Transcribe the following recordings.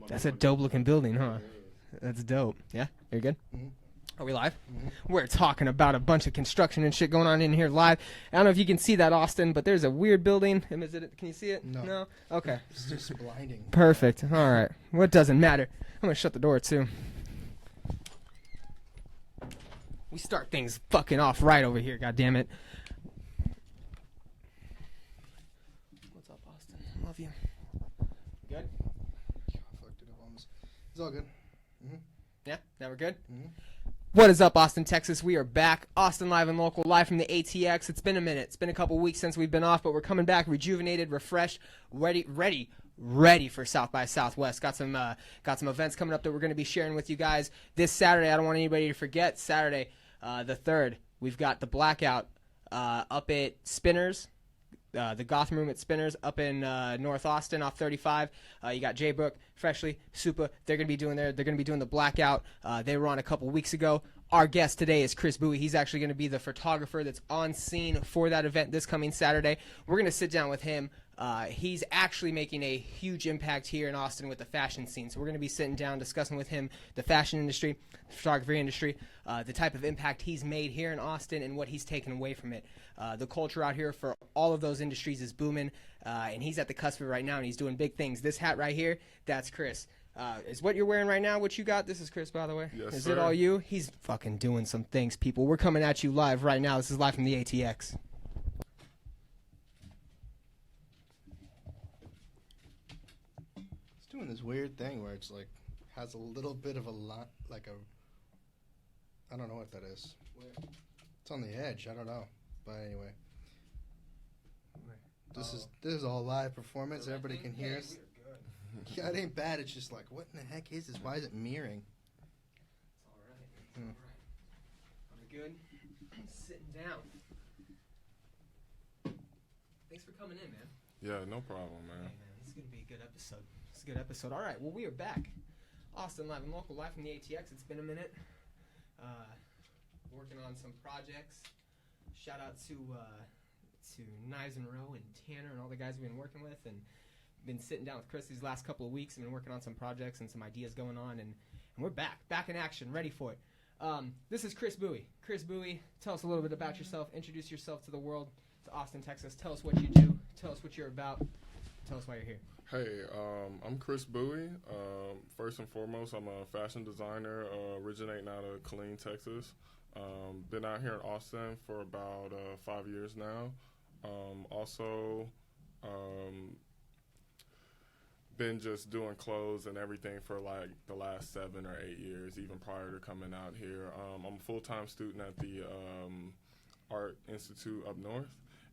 That's a dope looking building, huh? That's dope. Yeah, you're good. Are we live? We're talking about a bunch of construction and shit going on in here live. I don't know if you can see that, Austin, but there's a weird building. Can you see it? No? Okay. It's just blinding. Perfect. All right. Well, it doesn't matter. I'm going to shut the door, too. We start things fucking off right over here, goddammit. What's up, Austin? Love you. Good? I fucked it up almost. It's all good. Yeah? Now we're good? What is up, Austin, Texas? We are back. Austin Live and Local, live from the ATX. It's been a minute. It's been a couple weeks since we've been off, but we're coming back rejuvenated, refreshed, ready for South by Southwest. Got some events coming up that we're going to be sharing with you guys this Saturday. I don't want anybody to forget. Saturday, the 3rd, we've got the Blackout up at Spinners. The Gotham Room at Spinners up in North Austin off 35. You got Jay Brook, Freshly, Supa. They're going to be doing the Blackout. They were on a couple weeks ago. Our guest today is Chris Bouie. He's actually going to be the photographer that's on scene for that event this coming Saturday. We're going to sit down with him. He's actually making a huge impact here in Austin with the fashion scene. So we're going to be sitting down discussing with him the fashion industry, the photography industry, the type of impact he's made here in Austin and what he's taken away from it. The culture out here for all of those industries is booming, and he's at the cusp of it right now, and he's doing big things. This hat right here, that's Chris. Is what you're wearing right now what you got? This is Chris, by the way. Yes, is sir. it all you? He's fucking doing some things, people. We're coming at you live right now. This is live from the ATX. It's doing this weird thing where it's like has a little bit of a lot, like a. I don't know what that is. Where? It's on the edge. I don't know, but anyway. Where? This is all live performance. Everybody can hear us. Yeah, it ain't bad. It's just like, what in the heck is this? Why is it mirroring? It's all right. It's all right. Are we good? Sitting down. Thanks for coming in, man. Yeah, no problem, man. Hey, man, this is going to be a good episode. This is a good episode. All right, well, we are back. Austin Live and Local, live from the ATX. It's been a minute. Working on some projects. Shout out to Knives and Row and Tanner and all the guys we've been working with, and been sitting down with Chris these last couple of weeks and been working on some projects and some ideas going on, and we're back in action, ready for it. This is Chris Bouie. Chris Bouie, tell us a little bit about yourself. Introduce yourself to the world, to Austin, Texas. Tell us what you do. Tell us what you're about. Tell us why you're here. Hey, I'm Chris Bouie. First and foremost, I'm a fashion designer originating out of Killeen, Texas. Been out here in Austin for about 5 years now. Also, been just doing clothes and everything for like the last 7 or 8 years, even prior to coming out here. I'm a full-time student at the Art Institute up north,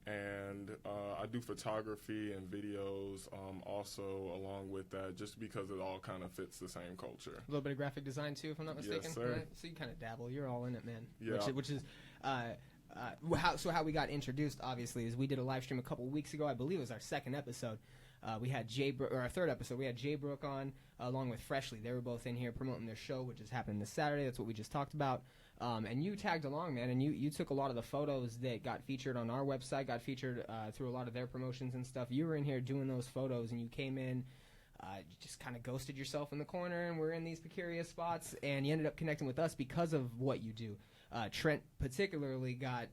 and I do photography and videos also along with that, just because it all kind of fits the same culture. A little bit of graphic design too, if I'm not mistaken. Yes, sir. Right? So you kind of dabble. You're all in it, man. Yeah. Which is how we got introduced, obviously, is we did a live stream a couple weeks ago. I believe it was our second episode. We had our third episode. We had Jay Brook on along with Freshly. They were both in here promoting their show, which is happening this Saturday. That's what we just talked about. And you tagged along, man, and you took a lot of the photos that got featured on our website, got featured through a lot of their promotions and stuff. You were in here doing those photos, and you came in, just kind of ghosted yourself in the corner, and we're in these precarious spots, and you ended up connecting with us because of what you do. Trent particularly got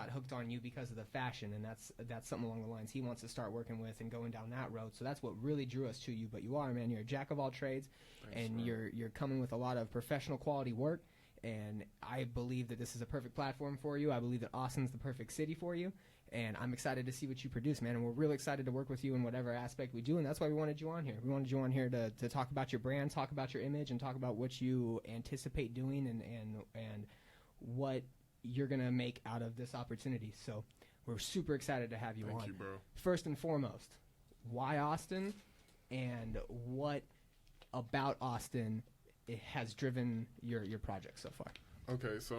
hooked on you because of the fashion, and that's something along the lines he wants to start working with and going down that road. So that's what really drew us to you. But you are, man, you're a jack of all trades. Thanks, and man. you're coming with a lot of professional quality work. And I believe that this is a perfect platform for you. I believe that Austin's the perfect city for you. And I'm excited to see what you produce, man. And we're really excited to work with you in whatever aspect we do. And that's why we wanted you on here. We wanted you on here to talk about your brand, talk about your image, and talk about what you anticipate doing and what you're going to make out of this opportunity. So we're super excited to have you on. Thank you, bro. First and foremost, why Austin, and what about Austin has driven your project so far? Okay, so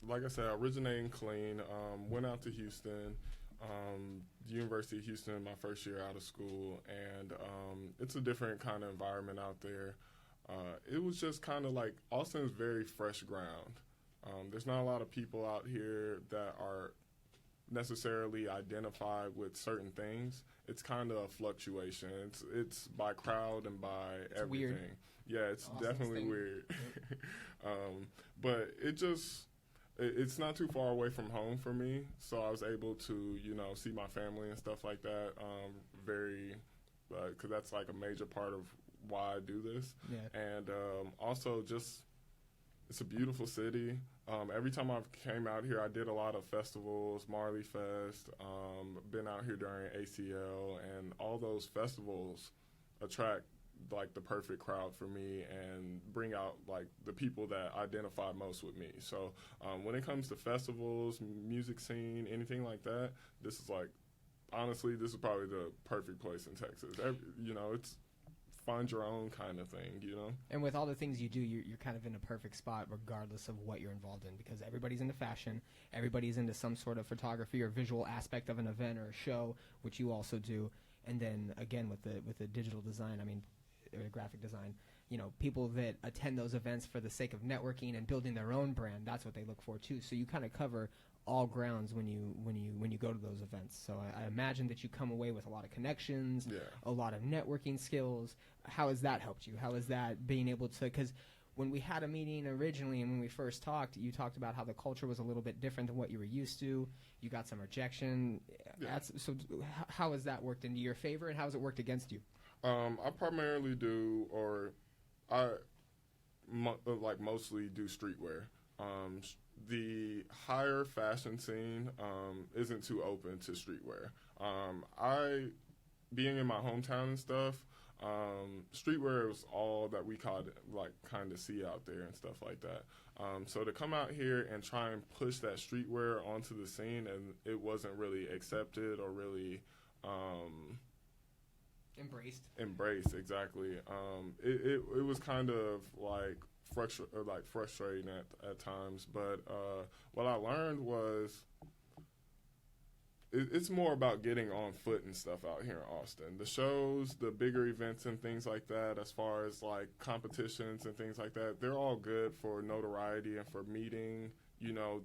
like I said, I originated in Killeen, went out to Houston, University of Houston my first year out of school, and it's a different kind of environment out there. It was just kind of like Austin is very fresh ground. There's not a lot of people out here that are necessarily identify with certain things. It's kind of a fluctuation. It's by crowd and by everything. Weird. Yeah, it's Austin's definitely thing. weird. But it's not too far away from home for me, so I was able to, see my family and stuff like that. Because that's like a major part of why I do this. Yeah. And also just, it's a beautiful city. Every time I came out here, I did a lot of festivals, Marley Fest, been out here during ACL, and all those festivals attract like the perfect crowd for me and bring out like the people that identify most with me. So when it comes to festivals, music scene, anything like that, this is like, honestly, this is probably the perfect place in Texas. It's find your own kind of thing, And with all the things you do, you're kind of in a perfect spot regardless of what you're involved in, because everybody's into fashion, everybody's into some sort of photography or visual aspect of an event or a show, which you also do. And then again with the digital design, or graphic design, people that attend those events for the sake of networking and building their own brand, that's what they look for too. So you kind of cover all grounds when you go to those events. So I imagine that you come away with a lot of connections, a lot of networking skills. How has that helped you? How is that being able to, because when we had a meeting originally and when we first talked, you talked about how the culture was a little bit different than what you were used to. You got some rejection. Yeah. So how has that worked into your favor, and how has it worked against you? I primarily do, mostly do streetwear. The higher fashion scene isn't too open to streetwear. Being in my hometown and stuff, streetwear is all that we kind of see out there and stuff like that. So to come out here and try and push that streetwear onto the scene, and it wasn't really accepted or really Embraced, exactly. It was kind of like frustrating at times, but what I learned was it's more about getting on foot and stuff out here in Austin. The shows, the bigger events and things like that, as far as like competitions and things like that, they're all good for notoriety and for meeting,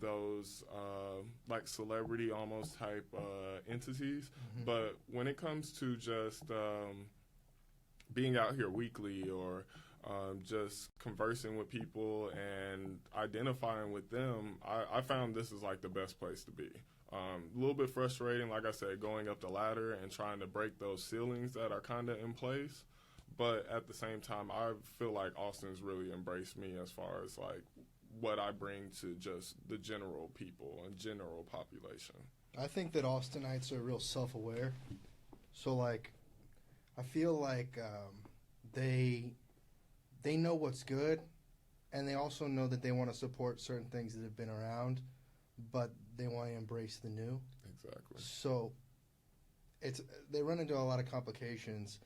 those like celebrity almost type entities. Mm-hmm. But when it comes to just being out here weekly or just conversing with people and identifying with them, I found this is like the best place to be. A little bit frustrating, like I said, going up the ladder and trying to break those ceilings that are kind of in place. But at the same time, I feel like Austin's really embraced me as far as like what I bring to just the general people and general population. I think that Austinites are real self-aware. So, like, I feel like they know what's good, and they also know that they want to support certain things that have been around, but they want to embrace the new. Exactly. So, they run into a lot of complications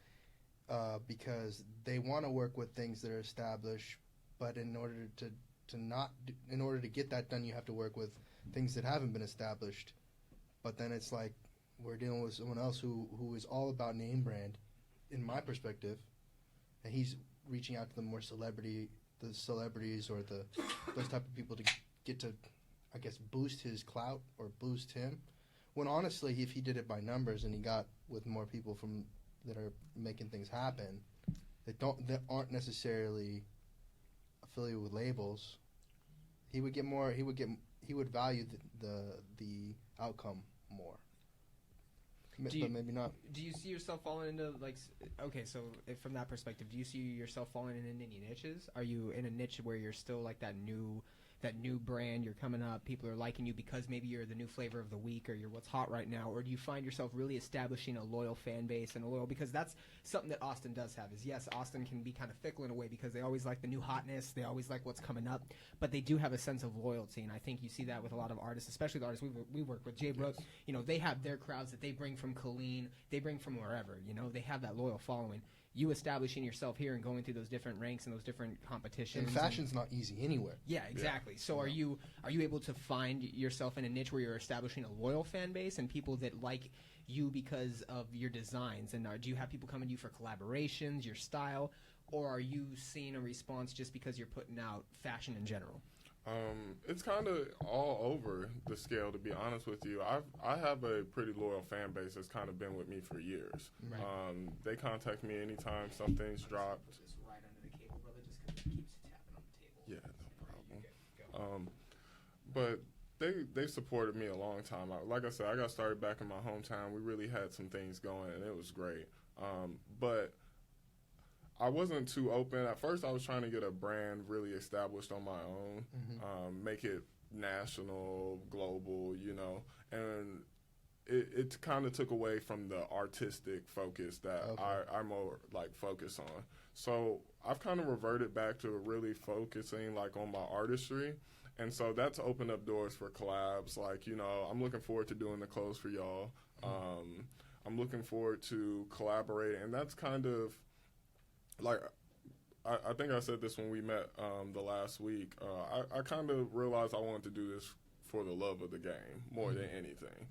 because they want to work with things that are established, but in order to get that done, you have to work with things that haven't been established. But then it's like we're dealing with someone else who is all about name brand, in my perspective, and he's reaching out to the celebrities or those type of people to get to, I guess, boost his clout or boost him. When honestly, if he did it by numbers and he got with more people that are making things happen, that aren't necessarily affiliated with labels, he would value the outcome more. But maybe not. Do you see yourself falling into from that perspective, do you see yourself falling into any niches? Are you in a niche where you're still like that new brand, you're coming up, people are liking you because maybe you're the new flavor of the week or you're what's hot right now, or do you find yourself really establishing a loyal fan base and because that's something that Austin does have is, yes, Austin can be kind of fickle in a way because they always like the new hotness, they always like what's coming up, but they do have a sense of loyalty, and I think you see that with a lot of artists, especially the artists we work with. Jay Brooks, they have their crowds that they bring from Colleen, they bring from wherever, they have that loyal following. You establishing yourself here and going through those different ranks and those different competitions. And fashion's not easy anywhere. Yeah, exactly. So are you able to find yourself in a niche where you're establishing a loyal fan base and people that like you because of your designs? And do you have people coming to you for collaborations, your style, or are you seeing a response just because you're putting out fashion in general? It's kind of all over the scale, to be honest with you. I have a pretty loyal fan base that's kind of been with me for years. Right. They contact me anytime something's dropped. Just right under the cable, brother, just because it keeps tapping on the table. Yeah, no problem. But they supported me a long time. Like I said, I got started back in my hometown. We really had some things going, and it was great. But I wasn't too open. At first, I was trying to get a brand really established on my own, make it national, global, and it kind of took away from the artistic focus that I more like focus on. So I've kind of reverted back to really focusing like on my artistry. And so that's opened up doors for collabs. Like, I'm looking forward to doing the clothes for y'all. I'm looking forward to collaborating. And that's kind of like, I think I said this when we met the last week. I kind of realized I wanted to do this for the love of the game more than anything,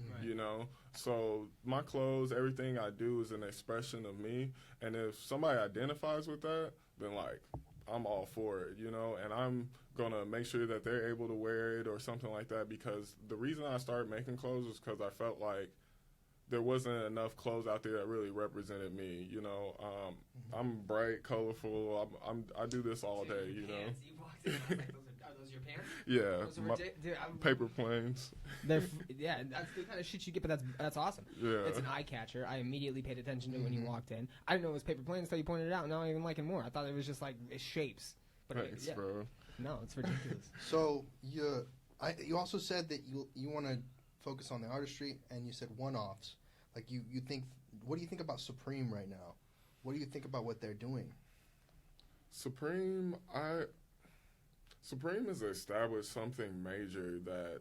So my clothes, everything I do is an expression of me. And if somebody identifies with that, then, like, I'm all for it, and I'm going to make sure that they're able to wear it or something like that, because the reason I started making clothes was because I felt like there wasn't enough clothes out there that really represented me, I'm bright, colorful, I do this all day, You walked in, I was like, are those your pants? Yeah, Those are dude, paper planes. That's the kind of shit you get, but that's awesome. Yeah. It's an eye catcher. I immediately paid attention to it when you walked in. I didn't know it was paper planes until you pointed it out. Now I even like it more. I thought it was just like shapes. But Thanks, bro. No, it's ridiculous. So you also said that you want to focus on the artistry, and you said one-offs. Like you think, what do you think about Supreme right now? What do you think about what they're doing? Supreme has established something major that,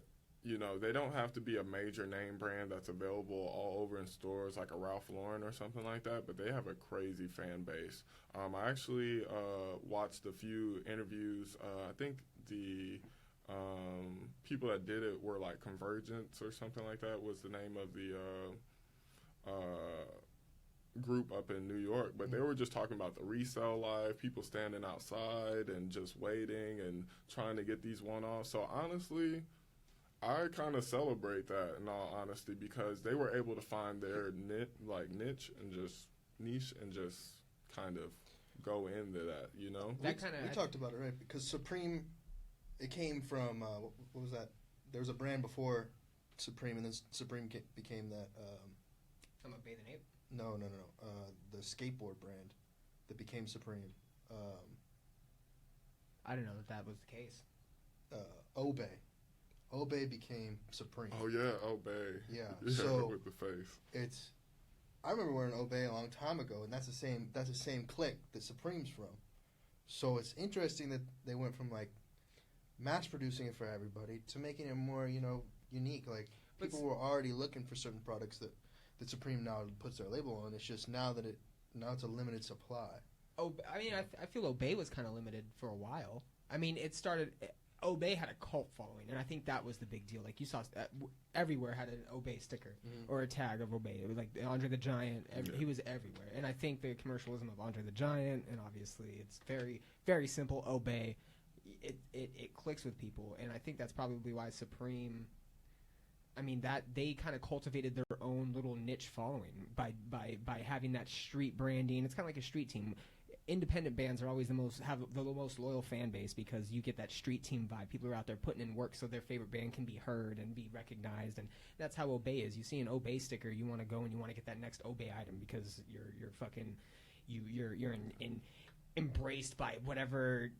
they don't have to be a major name brand that's available all over in stores like a Ralph Lauren or something like that, but they have a crazy fan base. I actually watched a few interviews. I think the people that did it were like Convergence or something like that was the name of the group up in New York, but they were just talking about the resale life, people standing outside and just waiting and trying to get these one-offs. So honestly, I kind of celebrate that, in all honesty, because they were able to find their niche and just kind of go into that, We talked about it, right? Because Supreme, it came from what was that? There was a brand before Supreme, and then Supreme became that. I'm a Bathe and Ape. No. The skateboard brand that became Supreme. I didn't know that was the case. Obey. Obey became Supreme. Oh yeah, Obey. Yeah. So with the face. I remember wearing Obey a long time ago, and that's the same clique that Supreme's from. So it's interesting that they went from like mass producing it for everybody to making it more, unique. Like people were already looking for certain products that Supreme now puts their label on. It's just now it's a limited supply. Oh, I mean, I feel Obey was kind of limited for a while. I mean, Obey had a cult following, and I think that was the big deal. Like, you saw everywhere had an Obey sticker or a tag of Obey. It was like Andre the Giant. He was everywhere. And I think the commercialism of Andre the Giant, and obviously it's very, very simple, Obey, it clicks with people. And I think that's probably why Supreme, I mean, that they kind of cultivated their own little niche following by having that street branding. It's kind of like a street team. Independent bands are always the most loyal fan base because you get that street team vibe. People are out there putting in work so their favorite band can be heard and be recognized, and that's how Obey is. You see an Obey sticker, you want to go and you want to get that next Obey item because you're fucking you're embraced by whatever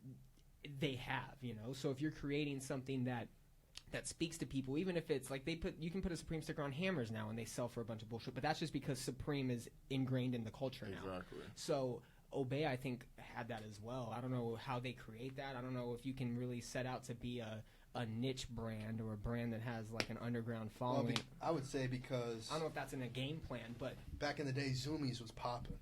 they have, So if you're creating something that speaks to people, even if it's like you can put a Supreme sticker on hammers now and they sell for a bunch of bullshit, but that's just because Supreme is ingrained in the culture now. Exactly. So Obey, I think, had that as well. I don't know how they create that. I don't know if you can really set out to be a niche brand or a brand that has like an underground following. Well, I would say because I don't know if that's in a game plan, but back in the day, Zoomies was popping.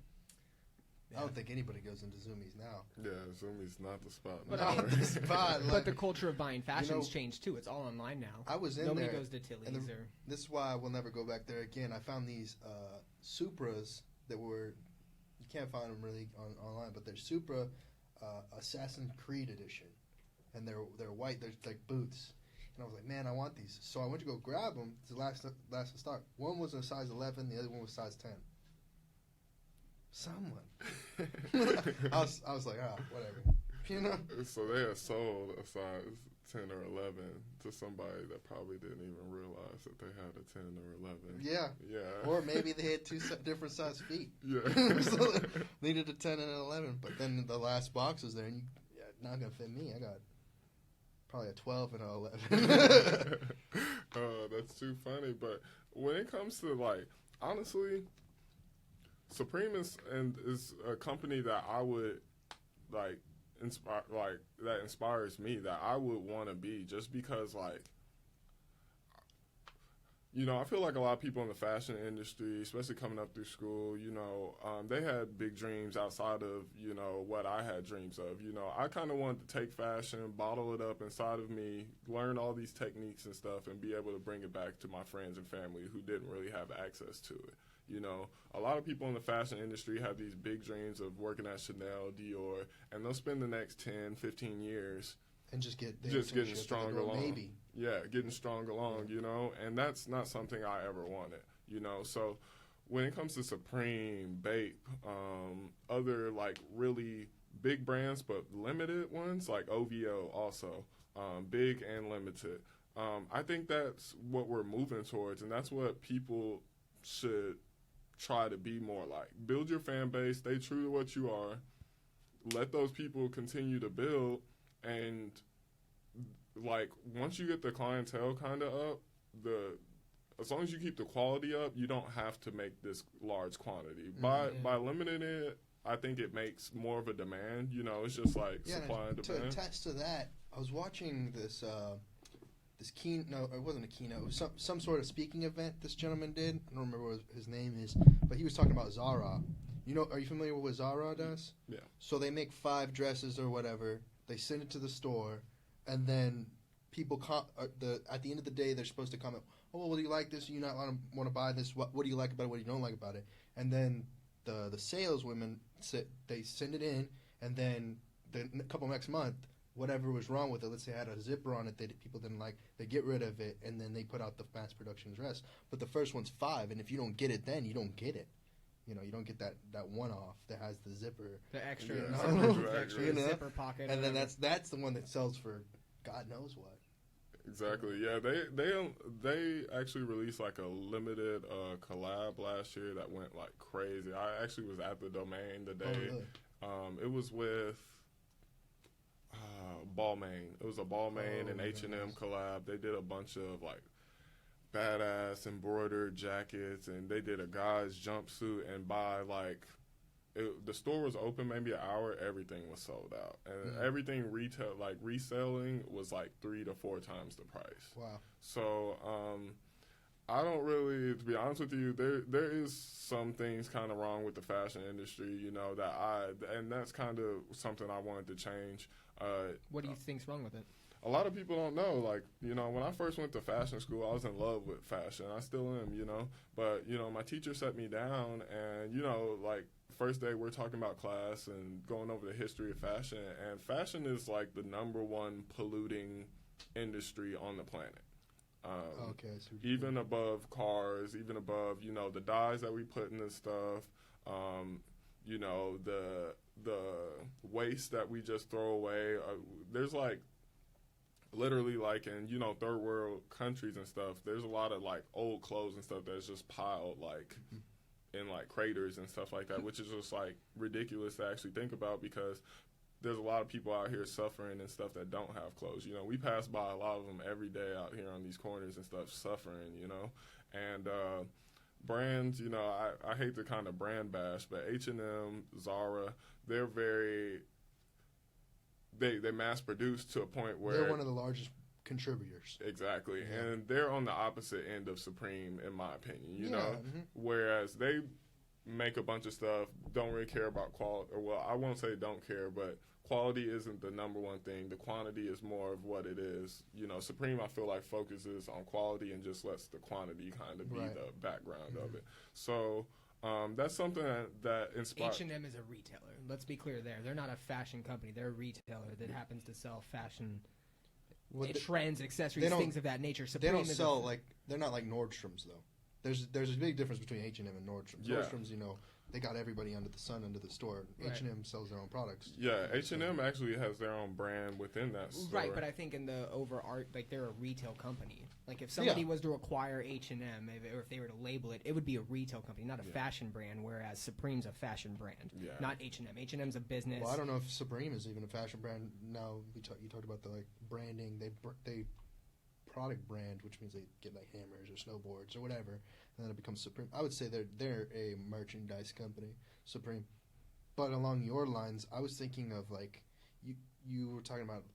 Yeah. I don't think anybody goes into Zoomies now. Yeah, Zoomies not the spot. But, not the spot. But the culture of buying fashion's changed too. It's all online now. I was in Nobody there. goes to Tilly's or. This is why I will never go back there again. I found these Supras that were. You can't find them really online, but they're Supra Assassin's Creed edition. and they're white. They're like boots. And I was like, man, I want these. So I went to go grab them. The last in stock. One was a size 11. The other one was size 10. Someone. I was like, whatever. You know. So they had sold a size 10 or 11 to somebody that probably didn't even realize that they had a 10 or 11. Yeah. Yeah. Or maybe they had two different size feet. Yeah. So needed a 10 and an 11. But then the last box was there, and not gonna fit me. I got probably a 12 and an 11. That's too funny. But when it comes to, like, honestly, Supreme is a company that I would, like, that inspires me, that I would want to be, just because, like, you know, I feel like a lot of people in the fashion industry, especially coming up through school, you know, they had big dreams outside of, you know, what I had dreams of. You know, I kind of wanted to take fashion, bottle it up inside of me, learn all these techniques and stuff, and be able to bring it back to my friends and family who didn't really have access to it. You know, a lot of people in the fashion industry have these big dreams of working at Chanel, Dior, and they'll spend the next 10, 15 years and just getting strong along. Maybe. Yeah, getting strong along, you know, and that's not something I ever wanted, you know. So when it comes to Supreme, Bape, other, like, really big brands but limited ones, like OVO also, big and limited, I think that's what we're moving towards, and that's what people should try to be more like. Build your fan base, stay true to what you are, let those people continue to build, and, like, once you get the clientele kind of up, as long as you keep the quality up, you don't have to make this large quantity. By limiting it, I think it makes more of a demand. You know, it's just like supply and demand. To attest to that, I was watching this keynote. It wasn't a keynote. It was some sort of speaking event this gentleman did. I don't remember what his name is, but he was talking about Zara. You know, are you familiar with what Zara does? Yeah. So they make 5 dresses or whatever. They send it to the store, and then people at the end of the day, they're supposed to comment, oh, well, do you like this? Do you not want to buy this? What do you like about it? What do you don't like about it? And then the saleswomen, they send it in, and then a couple next month, whatever was wrong with it, let's say it had a zipper on it that people didn't like, they get rid of it, and then they put out the mass production dress. But the first one's 5, and if you don't get it then, you don't get it. You know, you don't get that one-off that has the zipper. The extra, you know? Zipper pocket. And then that's the one that sells for God knows what. Exactly. Yeah, they actually released, like, a limited collab last year that went, like, crazy. I actually was at the Domain the day. Oh, really? It was with Balmain. It was a Balmain and H&M collab. They did a bunch of, like, badass embroidered jackets, and they did a guy's jumpsuit, and by, like, the store was open maybe an hour, everything was sold out, and everything retail, like, reselling was like 3 to 4 times the price. Wow. So I don't really, to be honest with you, there is some things kind of wrong with the fashion industry, you know, and that's kind of something I wanted to change. What do you think's wrong with it? A lot of people don't know, like, you know, when I first went to fashion school, I was in love with fashion. I still am, you know. But, you know, my teacher set me down, and, you know, like, first day we're talking about class and going over the history of fashion. And fashion is, like, the #1 polluting industry on the planet. Even above cars, even above, you know, the dyes that we put in this stuff, you know, the waste that we just throw away. There's, like, literally, like, in, you know, third world countries and stuff, there's a lot of, like, old clothes and stuff that's just piled, like, in, like, craters and stuff like that, which is just, like, ridiculous to actually think about, because there's a lot of people out here suffering and stuff that don't have clothes. You know, we pass by a lot of them every day out here on these corners and stuff, suffering, you know. And brands, you know, I hate to kind of brand bash, but H&M, Zara, they're very... They mass produce to a point where... They're one of the largest contributors. Exactly. Yeah. And they're on the opposite end of Supreme, in my opinion, you know? Mm-hmm. Whereas they make a bunch of stuff, don't really care about quality. Or, well, I won't say don't care, but quality isn't the #1 thing. The quantity is more of what it is. You know, Supreme, I feel like, focuses on quality and just lets the quantity kind of be the background of it. So... That's something that inspired. H&M is a retailer. Let's be clear there. They're not a fashion company. They're a retailer that happens to sell fashion trends, accessories, things of that nature. They don't sell like they're not like Nordstrom's though. There's a big difference between H&M and Nordstrom's. Yeah. Nordstrom's, they got everybody under the sun under the store. Right. H&M sells their own products. Yeah, H&M actually has their own brand within that store. Right, but I think in the like they're a retail company. Like if somebody was to acquire H&M, or if they were to label it, it would be a retail company, not a fashion brand. Whereas Supreme's a fashion brand, not H&M. H&M's a business. Well, I don't know if Supreme is even a fashion brand. Now you talked about the branding. They product brand, which means they get like hammers or snowboards or whatever, and then it becomes Supreme. I would say they're a merchandise company, Supreme. But along your lines, I was thinking of you were talking about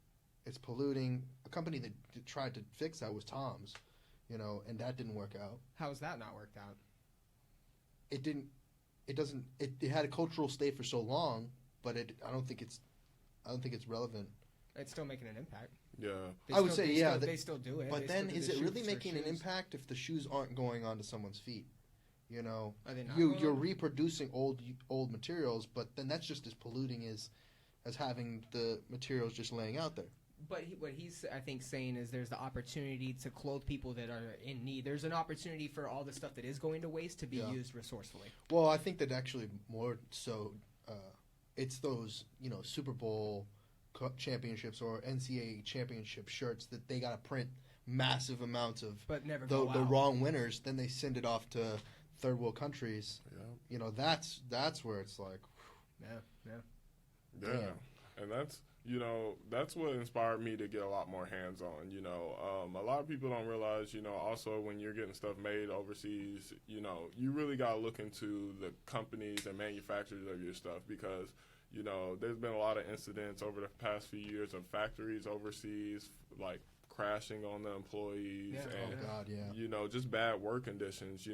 it's polluting. A company that tried to fix that was Tom's, and that didn't work out. How has that not worked out? It didn't. It doesn't. It had a cultural stay for so long, but I don't think it's relevant. It's still making an impact. Yeah, I would say they still do it. But then, is it really making an impact if the shoes aren't going onto someone's feet? Are they not you're reproducing old materials, but then that's just as polluting as having the materials just laying out there. But what he's, I think, saying is there's the opportunity to clothe people that are in need. There's an opportunity for all the stuff that is going to waste to be used resourcefully. Well, I think that actually more so, it's those Super Bowl championships or NCAA championship shirts that they got to print massive amounts of, but never the wrong winners. Then they send it off to third world countries. Yeah. That's where it's like, yeah, and that's what inspired me to get a lot more hands on. A lot of people don't realize, also when you're getting stuff made overseas, you really got to look into the companies and manufacturers of your stuff because. There's been a lot of incidents over the past few years of factories overseas, like crashing on the employees. And, just bad work conditions,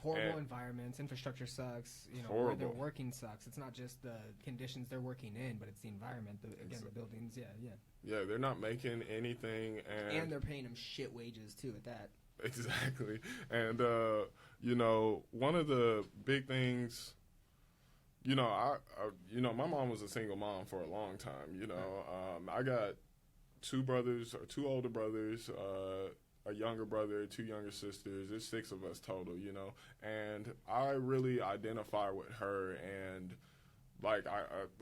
Horrible environments, infrastructure sucks, horrible. Where they're working sucks. It's not just the conditions they're working in, but it's the environment, the buildings, Yeah, they're not making anything. And they're paying them shit wages, too, at that. Exactly. And, one of the big things... my mom was a single mom for a long time. I got two older brothers, a younger brother, two younger sisters. There's 6 of us total, and I really identify with her and I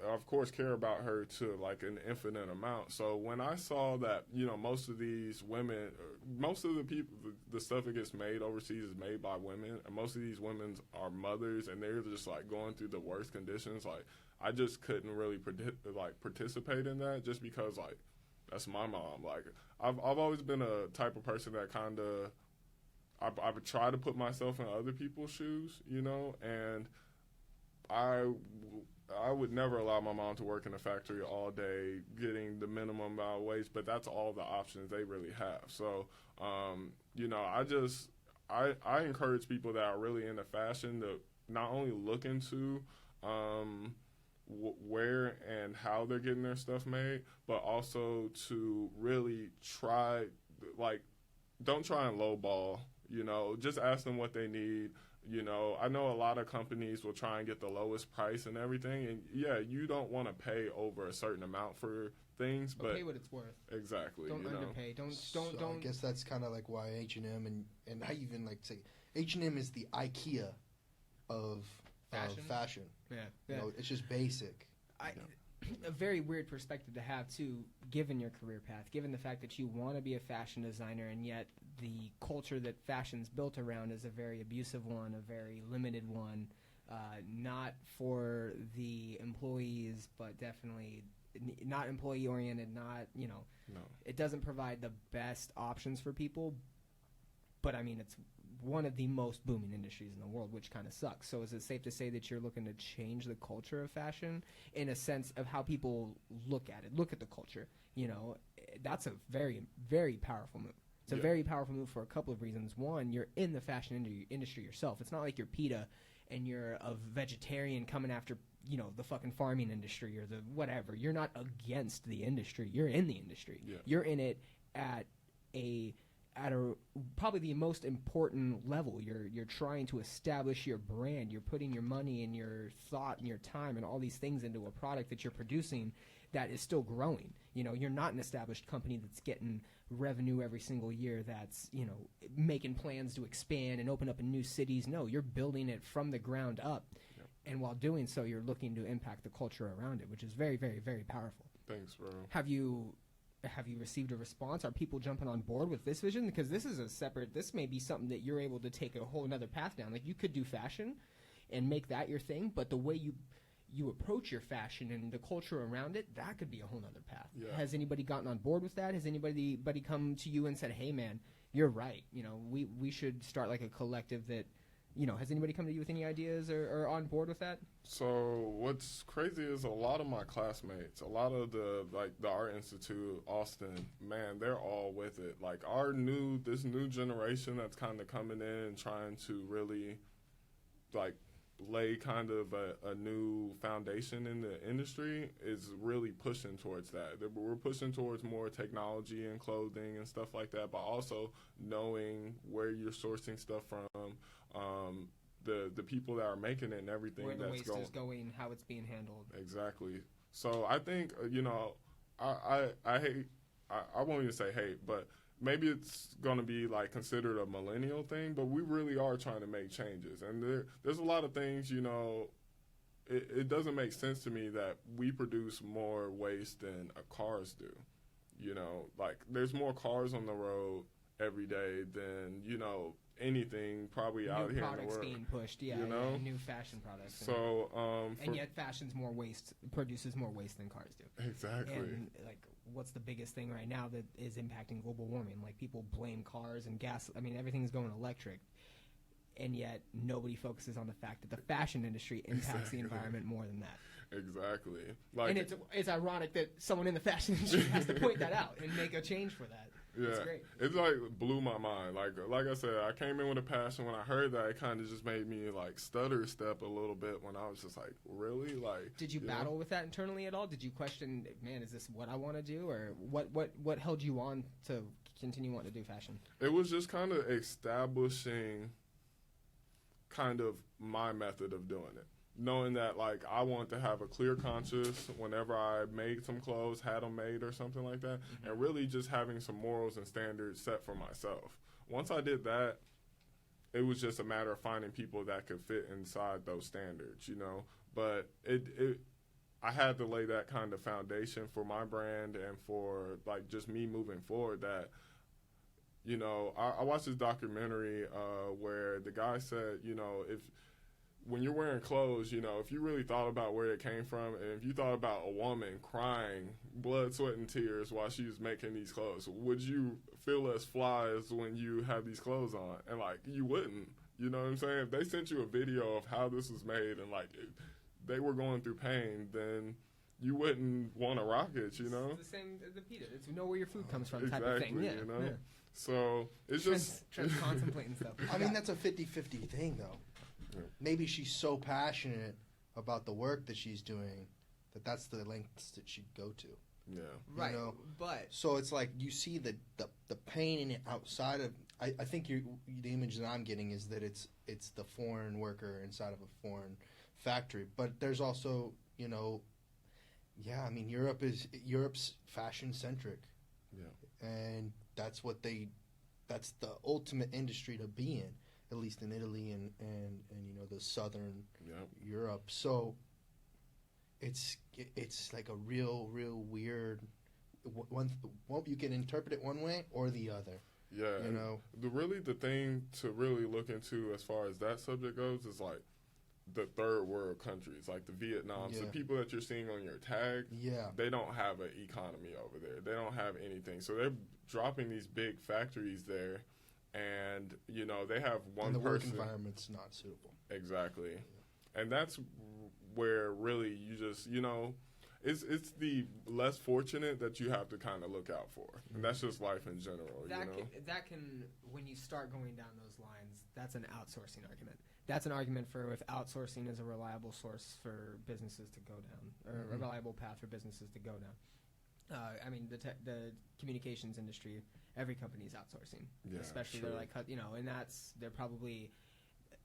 of course care about her to an infinite amount. So when I saw that, most of these women, most of the people, the stuff that gets made overseas is made by women, and most of these women are mothers, and they're just going through the worst conditions. I just couldn't really participate in that just because that's my mom. I've always been a type of person that kind of I would try to put myself in other people's shoes, and I would never allow my mom to work in a factory all day getting the minimum amount of wage, but that's all the options they really have. So, I encourage people that are really into fashion to not only look into where and how they're getting their stuff made, but also to really try, don't try and lowball, just ask them what they need. I know a lot of companies will try and get the lowest price and everything, and you don't want to pay over a certain amount for things, but pay what it's worth. Exactly. Don't underpay. Don't. I guess that's kind of why H&M and I even say H&M is the IKEA of fashion. Yeah. It's just basic. A very weird perspective to have too, given your career path, given the fact that you want to be a fashion designer, and yet the culture that fashion's built around is a very abusive one, a very limited one, not for the employees, but definitely not employee oriented. Not No. It doesn't provide the best options for people. But it's one of the most booming industries in the world, which kind of sucks. So is it safe to say that you're looking to change the culture of fashion in a sense of how people look at it, look at the culture? That's a very, very powerful move. It's a very powerful move for a couple of reasons. One, you're in the fashion industry yourself. It's not like you're PETA and you're a vegetarian coming after, the fucking farming industry or the whatever. You're not against the industry. You're in the industry. Yeah. You're in it at a at a probably the most important level. You're trying to establish your brand. You're putting your money and your thought and your time and all these things into a product that you're producing that is still growing. You know, you're not an established company that's getting revenue every single year, that's, you know, making plans to expand and open up in new cities. No, you're building it from the ground up. Yep. And while doing so, you're looking to impact the culture around it, which is very, very, very powerful. Thanks, bro. Have you received a response? Are people jumping on board with this vision? Because this is this may be something that you're able to take a whole another path down. Like, you could do fashion and make that your thing, but the way you approach your fashion and the culture around it, that could be a whole nother path. Yeah. Has anybody gotten on board with that? Has anybody come to you and said, hey man, you're right, you know, we should start like a collective that, you know, has anybody come to you with any ideas or on board with that? So what's crazy is a lot of my classmates, a lot of the Art Institute, Austin, man, they're all with it. Like, this new generation that's kind of coming in and trying to really like lay kind of a new foundation in the industry is really pushing towards that. We're pushing towards more technology and clothing and stuff like that, but also knowing where you're sourcing stuff from, the people that are making it and everything, where the that's waste is going, how it's being handled. Exactly. So I think, you know, I hate, I won't even say hate, but maybe it's going to be like considered a millennial thing, but we really are trying to make changes. And there's a lot of things, you know, it doesn't make sense to me that we produce more waste than cars do. You know, like, there's more cars on the road every day than, you know, anything probably out here in the world. New products being pushed, yeah, you know? new fashion products. So, and yet fashion's more waste, produces more waste than cars do. Exactly. And like, what's the biggest thing right now that is impacting global warming? Like, people blame cars and gas. I mean, everything's going electric, and yet nobody focuses on the fact that the fashion industry impacts the environment more than that. Exactly. Like, and it's ironic that someone in the fashion industry has to point that out and make a change for that. Yeah, it's great. It's like blew my mind. Like I said, I came in with a passion. When I heard that, it kind of just made me like stutter step a little bit. When I was just like, really, like. Did you battle with that internally at all? Did you question, man, is this what I want to do, or what held you on to continue wanting to do fashion? It was just kind of establishing kind of my method of doing it. Knowing that, like, I want to have a clear conscience whenever I made some clothes, had them made or something like that, and really just having some morals and standards set for myself. Once I did that, it was just a matter of finding people that could fit inside those standards, you know. But I had to lay that kind of foundation for my brand and for, like, just me moving forward that, you know, I watched this documentary where the guy said, you know, when you're wearing clothes, you know, if you really thought about where it came from, and if you thought about a woman crying blood, sweat, and tears while she was making these clothes, would you feel as fly as when you have these clothes on? And, like, you wouldn't. You know what I'm saying? If they sent you a video of how this was made and, like, they were going through pain, then you wouldn't want to rock it, you know? It's the same as the pita. It's know where your food comes from exactly, type of thing. Yeah, you know? Yeah. So it's Trent's contemplating stuff. I mean, that's a 50-50 thing, though. Yeah. Maybe she's so passionate about the work that she's doing that's the lengths that she'd go to. Yeah. Right. You know? But So it's like you see the pain in it outside of. I think the image that I'm getting is that it's the foreign worker inside of a foreign factory. But there's also, you know, yeah. I mean, Europe's fashion centric. Yeah. And that's the ultimate industry to be in, at least in Italy and you know, the southern Europe. So it's like a real weird one. You can interpret it one way or the other. Yeah, you know, the thing to really look into as far as that subject goes is like the third world countries, like the Vietnams, the people that you're seeing on your tag. Yeah, they don't have an economy over there. They don't have anything, so they're dropping these big factories there, and you know they have one and the person. work environment's not suitable. Exactly, and that's where really you just, you know. It's the less fortunate that you have to kind of look out for, and that's just life in general. That can when you start going down those lines, that's an outsourcing argument. That's an argument for if outsourcing is a reliable source for businesses to go down, or a reliable path for businesses to go down. I mean, the communications industry, every company's outsourcing, Yeah, especially true. they're like, and they're probably.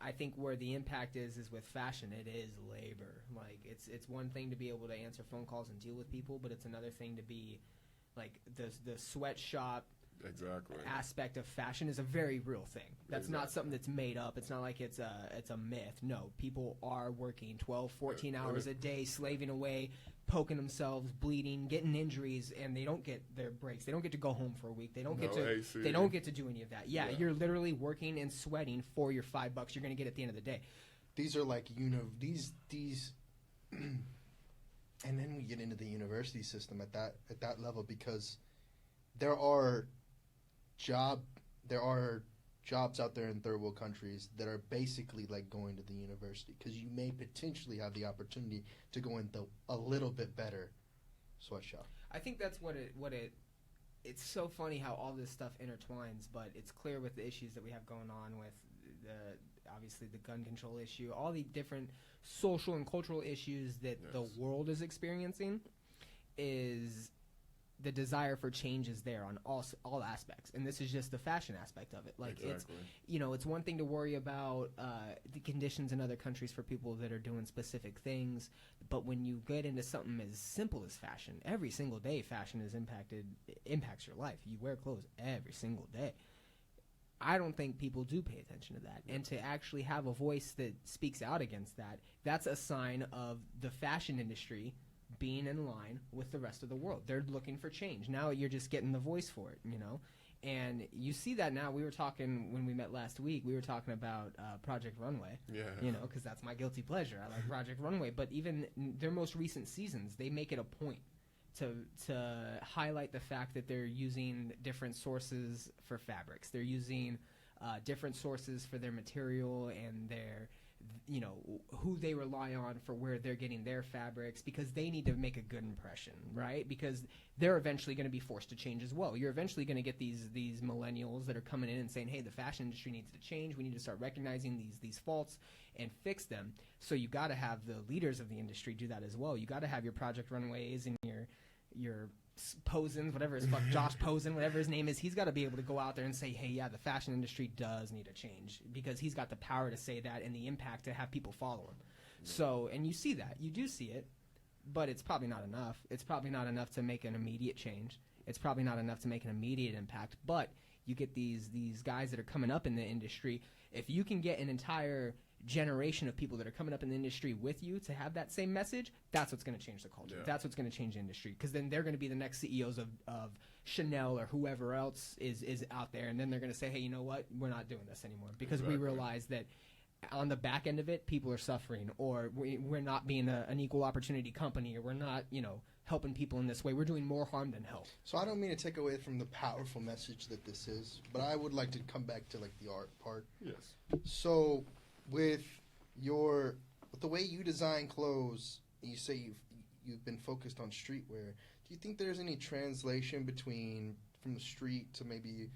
I think where the impact is with fashion, it is labor. Like it's one thing to be able to answer phone calls and deal with people, but it's another thing to be like the sweatshop Exactly. aspect of fashion is a very real thing. That's not something that's made up. It's not like it's a myth. No, people are working 12, 14 hours a day, slaving away, poking themselves, bleeding, getting injuries, and they don't get their breaks. They don't get to go home for a week. They don't get to AC. They don't get to do any of that. Yeah, you're literally working and sweating for your $5 you're going to get at the end of the day. These are like these and then we get into the university system at that level, because there are jobs out there in third world countries that are basically like going to the university, because you may potentially have the opportunity to go into a little bit better sweatshop. I think that's what it's so funny how all this stuff intertwines, but it's clear with the issues that we have going on with obviously the gun control issue, all the different social and cultural issues that the world is experiencing, is the desire for change is there on all aspects, and this is just the fashion aspect of it. Like Exactly. it's one thing to worry about the conditions in other countries for people that are doing specific things, but when you get into something as simple as fashion, every single day fashion impacts your life. You wear clothes every single day. I don't think people do pay attention to that, and to actually have a voice that speaks out against that, that's a sign of the fashion industry being in line with the rest of the world. They're looking for change. Now you're just getting the voice for it, And you see that now. We were talking when we met last week. We were talking about Project Runway. Yeah. Because that's my guilty pleasure. I like Project Runway. But even their most recent seasons, they make it a point to highlight the fact that they're using different sources for fabrics. They're using different sources for their material and their who they rely on for where they're getting their fabrics, because they need to make a good impression, right? Because they're eventually going to be forced to change as well. You're eventually going to get these millennials that are coming in and saying, hey, the fashion industry needs to change. We need to start recognizing these faults and fix them. So you got to have the leaders of the industry do that as well. You got to have your Project Runways and your Posen, whatever his fuck, Josh Posen, whatever his name is, he's got to be able to go out there and say, hey, yeah, the fashion industry does need a change, because he's got the power to say that and the impact to have people follow him. So, and you see that. You do see it, but it's probably not enough. It's probably not enough to make an immediate change. It's probably not enough to make an immediate impact, but you get these guys that are coming up in the industry. If you can get an entire generation of people that are coming up in the industry with you to have that same message, that's what's going to change the culture. Yeah. That's what's going to change the industry, because then they're going to be the next CEOs of Chanel or whoever else is out there, and then they're going to say, hey, you know what, we're not doing this anymore, because we realize that on the back end of it, people are suffering, or we're not being an equal opportunity company, or we're not helping people in this way. We're doing more harm than help. So I don't mean to take away from the powerful message that this is, but I would like to come back to like the art part. Yes. So with the way you design clothes, you say you've been focused on streetwear. Do you think there's any translation from the street to maybe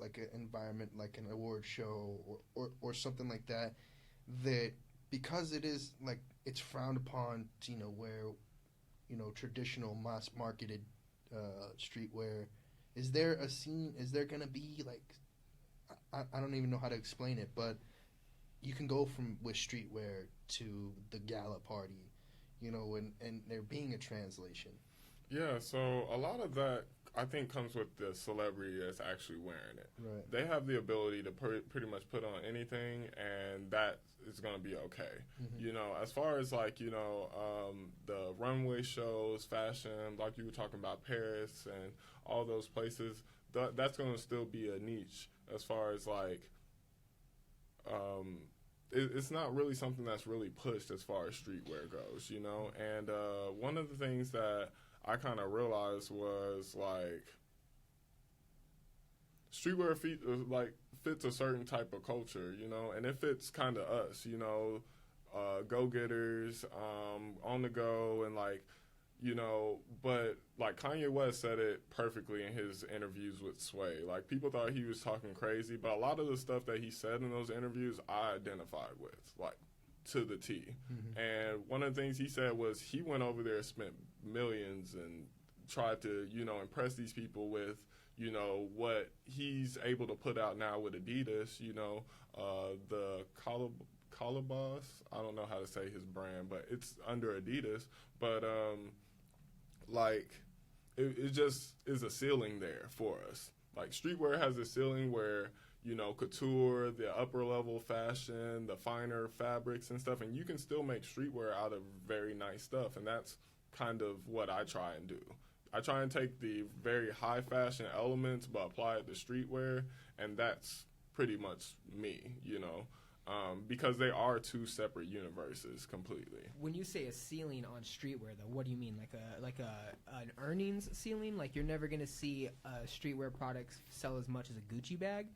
like an environment, like an award show or something like that, that because it is like it's frowned upon to wear traditional mass marketed streetwear? Is there a scene? Is there gonna be like I don't even know how to explain it, but you can go with streetwear to the gala party, and there being a translation. Yeah, so a lot of that, I think, comes with the celebrity that's actually wearing it. Right. They have the ability to pretty much put on anything, and that is going to be okay. Mm-hmm. As far as like, the runway shows, fashion, like you were talking about Paris and all those places, that's going to still be a niche as far as like, it's not really something that's really pushed as far as streetwear goes, And one of the things that I kind of realized was like streetwear fits a certain type of culture, and it fits kind of us, go-getters, on the go, and like, but like Kanye West said it perfectly in his interviews with Sway. Like, people thought he was talking crazy, but a lot of the stuff that he said in those interviews, I identified with, like, to the T. Mm-hmm. And one of the things he said was he went over there and spent millions and tried to, impress these people with, what he's able to put out now with Adidas, the Calabas, I don't know how to say his brand, but it's under Adidas. But, it just is a ceiling there for us. Like, streetwear has a ceiling where, couture, the upper level fashion, the finer fabrics and stuff, and you can still make streetwear out of very nice stuff, and that's kind of what I try and do. I try and take the very high fashion elements but apply it to streetwear, and that's pretty much me, because they are two separate universes completely. When you say a ceiling on streetwear, though, what do you mean? Like an earnings ceiling? Like you're never going to see streetwear products sell as much as a Gucci bag?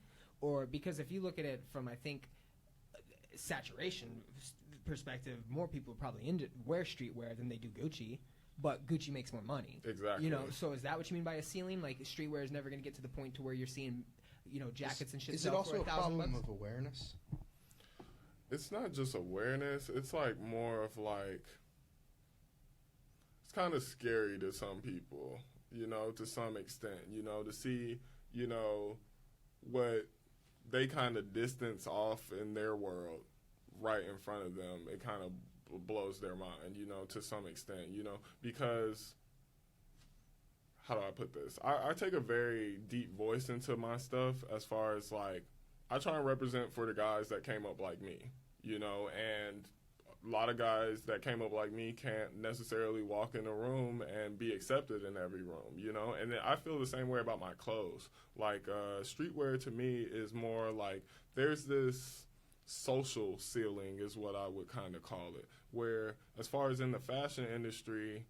Or because if you look at it from, I think, saturation perspective, more people probably wear streetwear than they do Gucci, but Gucci makes more money. Exactly. So is that what you mean by a ceiling? Like streetwear is never going to get to the point to where you're seeing, jackets and shit. Is it also a problem of awareness? It's not just awareness. It's like more of like, it's kind of scary to some people, to some extent, to see, what they kind of distance off in their world right in front of them. It kind of blows their mind, to some extent, because, how do I put this? I take a very deep voice into my stuff as far as like, I try and represent for the guys that came up like me, and a lot of guys that came up like me can't necessarily walk in a room and be accepted in every room, and then I feel the same way about my clothes. Like, streetwear to me is more like, there's this social ceiling is what I would kind of call it, where as far as in the fashion industry,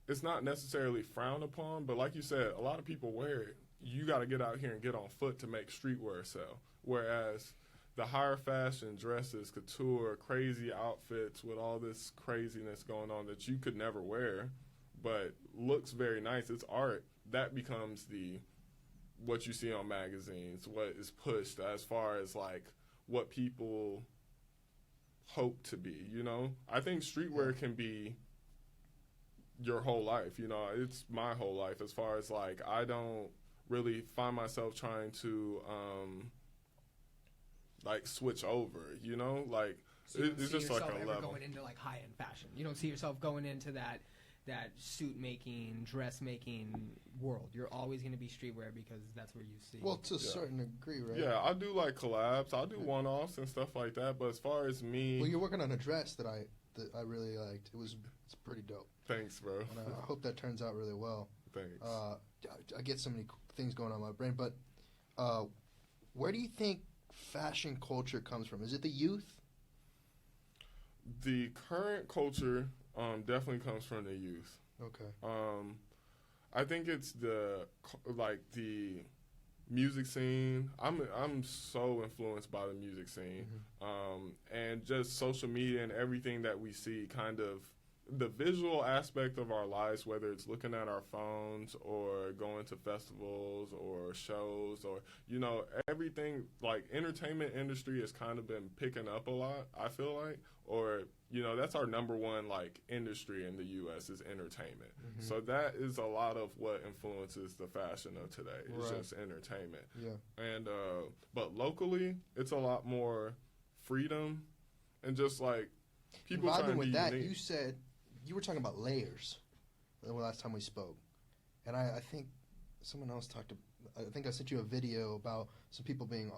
it's not necessarily frowned upon, but like you said, a lot of people wear it. You got to get out here and get on foot to make streetwear sell. Whereas the higher fashion dresses, couture, crazy outfits with all this craziness going on that you could never wear, but looks very nice, it's art, that becomes what you see on magazines, what is pushed as far as like what people hope to be, I think streetwear can be your whole life, it's my whole life as far as like, I don't really find myself trying to like switch over, like so you don't it's see just like yourself a ever level. going into like high end fashion. You don't see yourself going into that suit making, dress making world. You're always going to be streetwear because that's where you see. Well, to a certain degree, right? Yeah, I do like collabs. I'll do one-offs and stuff like that. But as far as me, well, you're working on a dress that I really liked. It's pretty dope. Thanks, bro. And I hope that turns out really well. Thanks. I get so many things going on in my brain, but where do you think fashion culture comes from? Is it the youth? The current culture definitely comes from the youth. Okay. I think it's the music scene. I'm so influenced by the music scene, and just social media and everything that we see. Kind of the visual aspect of our lives, whether it's looking at our phones or going to festivals or shows or everything. Like, entertainment industry has kind of been picking up a lot, I feel like, or that's our number one like industry in the U.S. is entertainment. So that is a lot of what influences the fashion of today. It's just entertainment. Yeah. And but locally, it's a lot more freedom and just like people trying to be with that, unique. you said you were talking about layers the last time we spoke, and I think someone else I think I sent you a video about some people being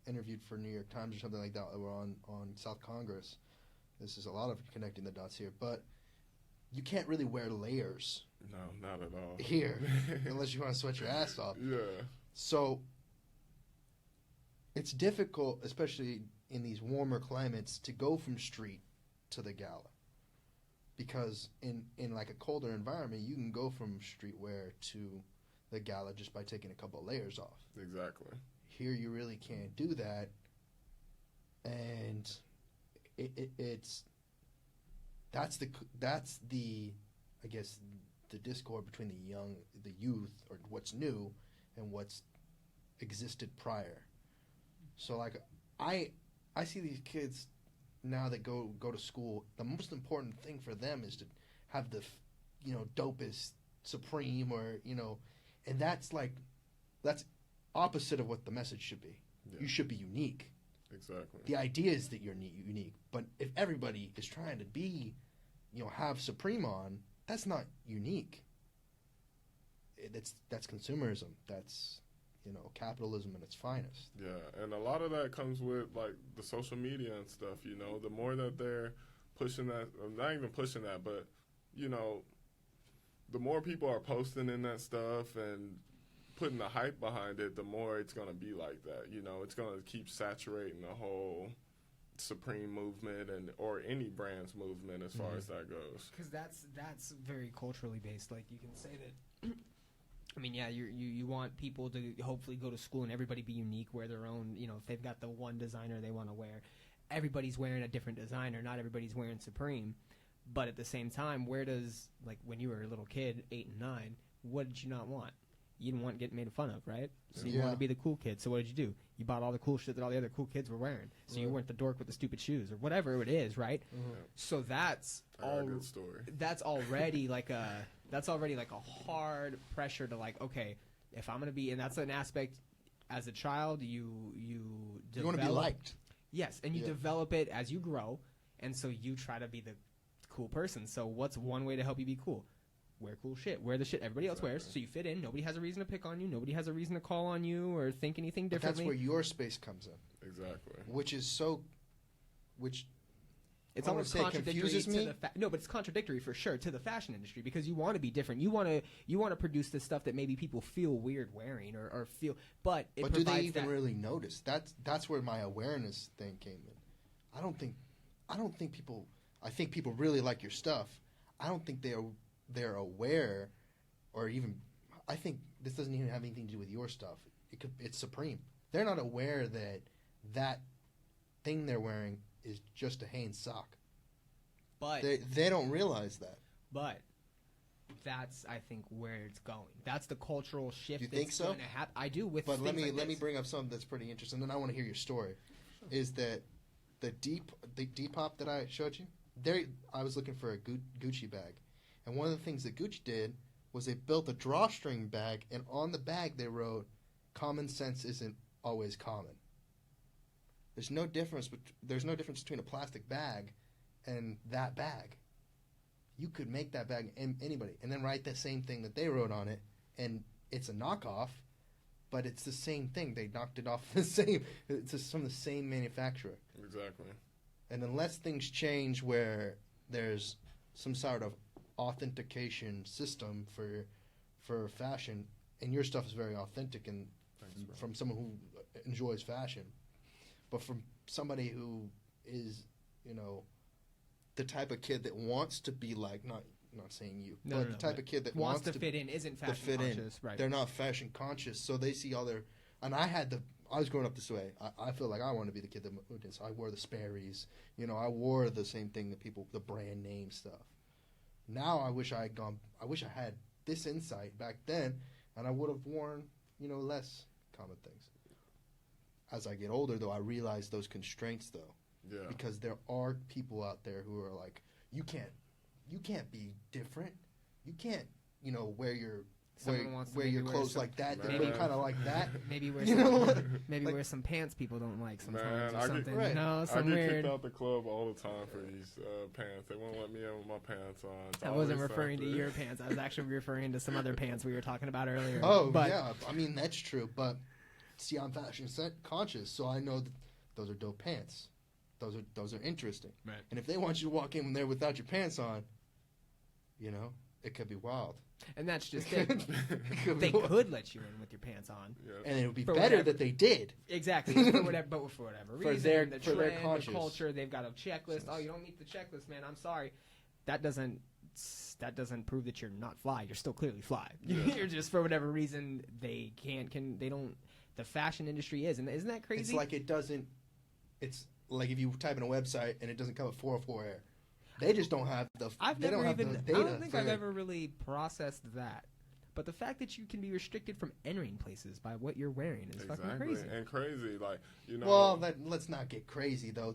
interviewed for New York Times or something like that. That were on South Congress. This is a lot of connecting the dots here, but you can't really wear layers. No, not at all. Here, unless you want to sweat your ass off. Yeah. So it's difficult, especially in these warmer climates, to go from street to the gala. Because in like a colder environment, you can go from streetwear to the gala just by taking a couple of layers off. Exactly. Here you really can't do that, and that's the I guess the discord between the youth, or what's new, and what's existed prior. So like I see these kids now that go to school. The most important thing for them is to have the dopest Supreme or and that's opposite of what the message should be. Yeah. You should be unique. Exactly. The idea is that you're unique, but if everybody is trying to be, have Supreme on, that's not unique. That's consumerism. That's capitalism at its finest. Yeah, and a lot of that comes with like the social media and stuff. The more that they're pushing that, or not even pushing that, but the more people are posting in that stuff and putting the hype behind it, the more it's going to be like that. It's going to keep saturating the whole Supreme movement or any brand's movement as far as that goes. Because that's very culturally based. Like, you can say that. I mean, yeah, you want people to hopefully go to school and everybody be unique, wear their own. If they've got the one designer they want to wear, everybody's wearing a different designer. Not everybody's wearing Supreme. But at the same time, where does, like, when you were a little kid, 8 and 9, what did you not want? You didn't want to get made fun of, right? So you wanted to be the cool kid. So what did you do? You bought all the cool shit that all the other cool kids were wearing. So you weren't the dork with the stupid shoes or whatever it is, right? Mm-hmm. So that's all. Good story. That's already like a hard pressure to, like, okay, if I'm gonna be, and that's an aspect as a child you want to be liked. Yes, and you develop it as you grow, and so you try to be the cool person. So what's one way to help you be cool? Wear cool shit. Wear the shit everybody else wears, so you fit in. Nobody has a reason to pick on you. Nobody has a reason to call on you or think anything differently. But that's where your space comes in. Exactly. It's almost contradictory to the no, but it's contradictory for sure to the fashion industry, because you want to be different. You want to produce the stuff that maybe people feel weird wearing or feel. But do they even really notice? That's where my awareness thing came in. I don't think people. I think people really like your stuff. I don't think they're aware, or even. I think this doesn't even have anything to do with your stuff. It's Supreme. They're not aware that thing they're wearing is just a Hanes sock. But they don't realize that. But that's, I think, where it's going. That's the cultural shift. You think so? Going to happen. I do. With but let me like bring up something that's pretty interesting. Then I want to hear your story. Sure. Is that the Depop that I showed you? There, I was looking for a Gucci bag, and one of the things that Gucci did was they built a drawstring bag, and on the bag they wrote, "Common sense isn't always common." There's no difference between a plastic bag and that bag. You could make that bag anybody, and then write the same thing that they wrote on it, and it's a knockoff, but it's the same thing. They knocked it off it's from the same manufacturer. Exactly. And unless things change where there's some sort of authentication system for fashion, and your stuff is very authentic and from someone who enjoys fashion, but from somebody who is, the type of kid that wants to be like, not saying you, but the type of kid that wants to fit in, isn't fashion conscious, right? They're not fashion conscious, so they see all their. And I was growing up this way. I feel like I want to be the kid that moved in. So I wore the Sperry's. I wore the same thing that the brand name stuff. Now I wish I had this insight back then, and I would have worn, less common things. As I get older, though, I realize those constraints, though. Yeah. Because there are people out there who are like, you can't be different. You can't, wear your clothes like that. They look kind of like that. Maybe wear wear some pants people don't like sometimes, or something. I get weird. kicked out the club all the time for these pants. They won't let me in with my pants on. I wasn't referring to your pants. I was actually referring to some other pants we were talking about earlier. Oh, yeah. I mean, that's true. But see, I'm fashion conscious, so I know that those are dope pants. Those are interesting. Right. And if they want you to walk in there without your pants on, it could be wild. And that's just it. They could let you in with your pants on. Yes. And it would be better that they did. Exactly. for whatever reason. For their conscience. The culture, they've got a checklist. Oh, you don't meet the checklist, man. I'm sorry. That doesn't prove that you're not fly. You're still clearly fly. Yeah. You're just, for whatever reason, they don't. The fashion industry is. And isn't that crazy? It's like it doesn't. It's like if you type in a website and it doesn't come with 404 air. They just don't have the. I don't think I've it. ever really processed that. But the fact that you can be restricted from entering places by what you're wearing is fucking crazy. And crazy, like Well, let's not get crazy though.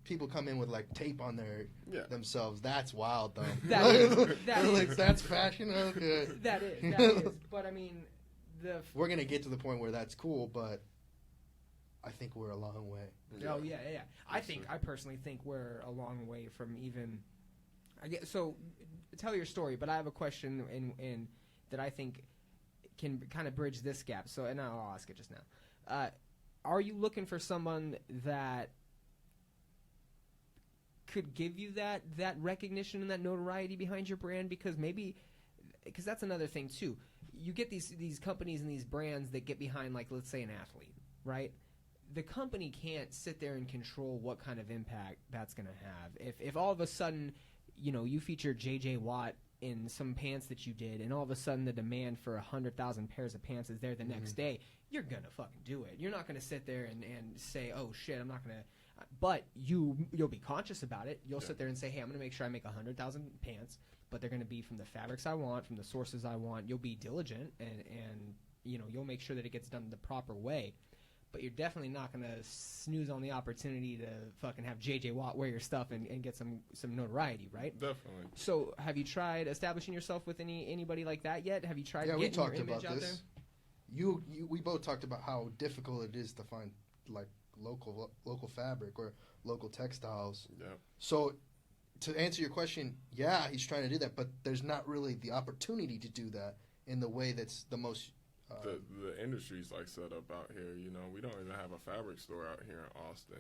people come in with like tape on their Yeah. themselves. That's wild, though. That's fashion. Okay. That is. But I mean, we're gonna get to the point where that's cool, but I think we're a long way. Oh yeah. I personally think we're a long way from even. So. Tell your story, but I have a question in that I think can kind of bridge this gap. So, and I'll ask it just now. Are you looking for someone that could give you that recognition and that notoriety behind your brand? Because that's another thing too. You get these companies and these brands that get behind, like, let's say, an athlete, right? The company can't sit there and control what kind of impact that's going to have. If all of a sudden, you feature J.J. Watt in some pants that you did, and all of a sudden the demand for 100,000 pairs of pants is there the next day, you're going to fucking do it. You're not going to sit there and say, oh, shit, I'm not going to. But you'll be conscious about it. You'll sit there and say, hey, I'm going to make sure I make 100,000 pants, but they're going to be from the fabrics I want, from the sources I want. You'll be diligent, and you'll make sure that it gets done the proper way. But you're definitely not going to snooze on the opportunity to fucking have J.J. Watt wear your stuff and get some notoriety, right? Definitely. So have you tried establishing yourself with anybody like that yet? Have you tried getting we talked your image about out this. there? We both talked about how difficult it is to find like local fabric or local textiles. Yeah. So to answer your question, yeah, he's trying to do that, but there's not really the opportunity to do that in the way that's the most the industry's like set up out here. We don't even have a fabric store out here in Austin.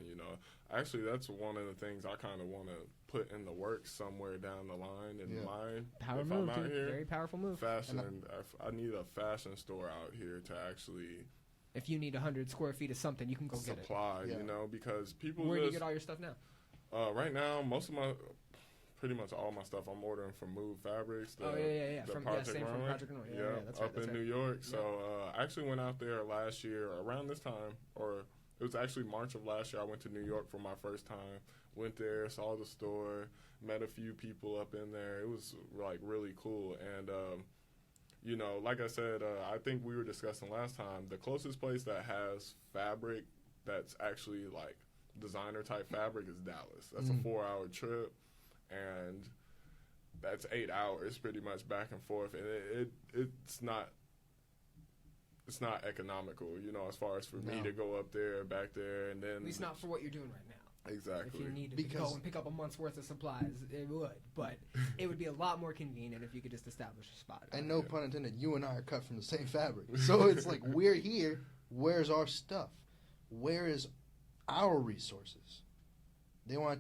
Actually, that's one of the things I kind of want to put in the works somewhere down the line in mind. Power move, dude. Very powerful move. Fashion. I need a fashion store out here to actually. If you need 100 square feet of something, you can go get it. Supply, because people. Where do you get all your stuff now? Right now, pretty much all my stuff I'm ordering from Move Fabrics. From Project Runway. Yeah, that's up in New York. So I actually went out there last year around this time, or it was actually March of last year. I went to New York for my first time. Went there, saw the store, met a few people up in there. It was like really cool. And like I said, I think we were discussing last time, the closest place that has fabric that's actually like designer type fabric is Dallas. That's a 4-hour trip. And that's 8 hours pretty much back and forth, and it's not economical, as far as for me to go up there, back there, and then at least not for what you're doing right now. Exactly. If you needed to go and pick up a month's worth of supplies, it would, but it would be a lot more convenient if you could just establish a spot. And no pun intended, you and I are cut from the same fabric, so it's like we're here. Where's our stuff? Where is our resources? They want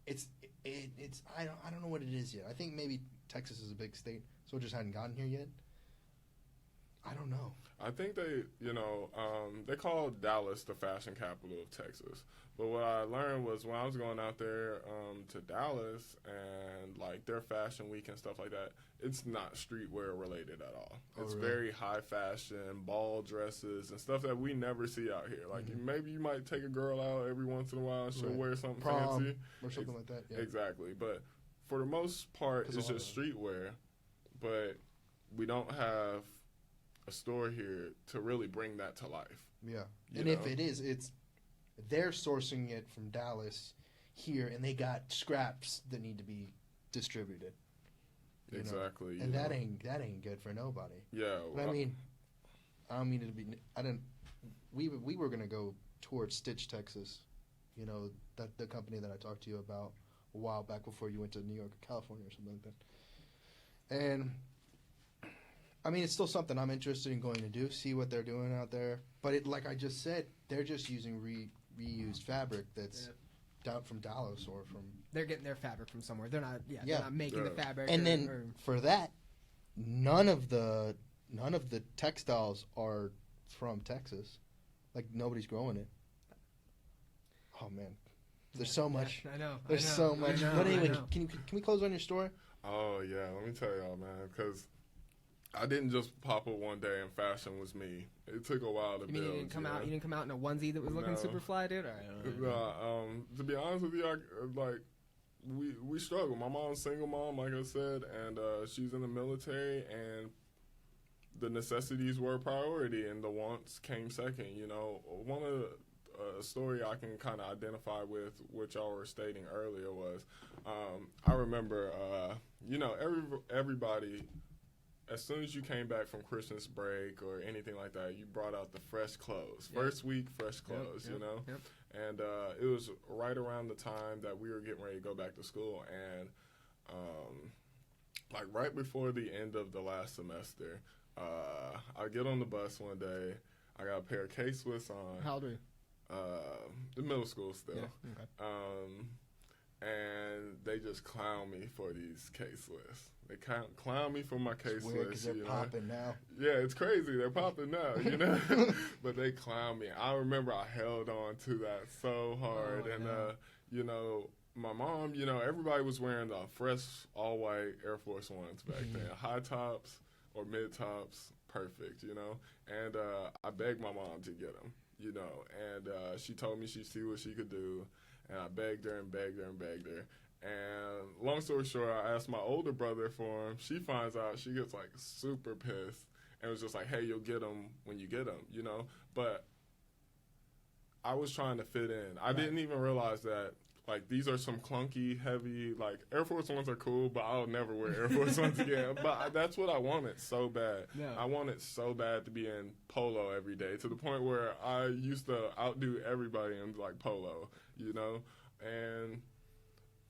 it's. I don't know what it is yet. I think maybe Texas is a big state, so it just hadn't gotten here yet. I don't know. I think they call Dallas the fashion capital of Texas. But what I learned was when I was going out there to Dallas and like their fashion week and stuff like that, it's not streetwear related at all. It's very high fashion, ball dresses and stuff that we never see out here. Like maybe you might take a girl out every once in a while, she'll wear something fancy or something like that. Yeah. Exactly. But for the most part, it's just streetwear. But we don't have a store here to really bring that to life. Yeah. If it is, they're sourcing it from Dallas here, and they got scraps that need to be distributed. Exactly. And that ain't good for nobody. Yeah. But I don't mean it to be. We were gonna go towards Stitch, Texas. That the company that I talked to you about a while back before you went to New York or California or something like that. And it's still something I'm interested in going to do, see what they're doing out there. But like I just said, they're just using reused fabric that's down from Dallas or from. They're getting their fabric from somewhere. They're not. Yeah. They're not making the fabric. And for that, none of the textiles are from Texas. Like nobody's growing it. Oh man, there's so much. I know. There's so much. But anyway, can we close on your story? Oh yeah, let me tell y'all, man, because I didn't just pop up one day and fashion was me. It took a while to build. You didn't come out. You didn't come out in a onesie that was looking super fly, dude. To be honest with you, we struggle. My mom's a single mom, like I said, and she's in the military, and the necessities were a priority, and the wants came second. One of a story I can kind of identify with what y'all were stating earlier was, I remember, everybody, as soon as you came back from Christmas break or anything like that, you brought out the fresh clothes. Yep. First week, fresh clothes, you know? Yep. And it was right around the time that we were getting ready to go back to school. And, like, right before the end of the last semester, I get on the bus one day. I got a pair of K-Swiss on. How old are you? The middle school still. Yeah. Okay. And they just clown me for these K-Swiss. They clown me for my K-Swiss. It's weird because they're popping now. Yeah, it's crazy. They're popping now, you know? But they clown me. I remember I held on to that so hard. Oh, and, no. you know, my mom, you know, everybody was wearing the fresh all-white Air Force Ones back then. High tops or mid-tops, perfect, you know? And I begged my mom to get them, you know? And she told me she'd see what she could do. And I begged her and begged her and begged her. And long story short, I asked my older brother for him. She finds out. She gets, like, super pissed. And was just like, hey, you'll get them when you get them, you know? But I was trying to fit in. I didn't even realize that, like, these are some clunky, heavy, like, Air Force Ones are cool, but I'll never wear Air Force Ones again. But that's what I wanted so bad. Yeah. I wanted so bad to be in polo every day, to the point where I used to outdo everybody in, like, polo, you know?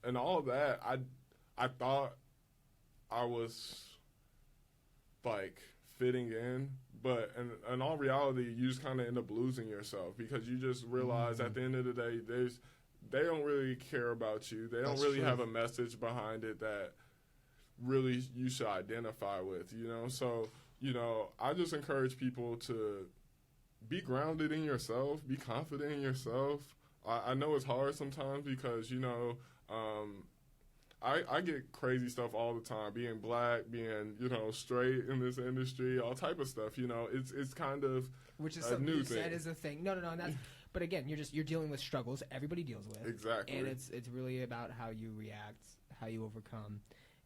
And all of that, I thought I was, like, fitting in, but in all reality, you just kind of end up losing yourself because you just realize at the end of the day, they don't really care about you. They don't That's really true. have a message behind it that really you should identify with, you know? So, you know, I just encourage people to be grounded in yourself, be confident in yourself. I know it's hard sometimes because, you know, I get crazy stuff all the time, being black, being, you know, straight in this industry, all type of stuff, you know. It's kind of Which is a something new you thing. said is a thing. No, and that's. But again, you're dealing with struggles everybody deals with. Exactly. And it's really about how you react, how you overcome,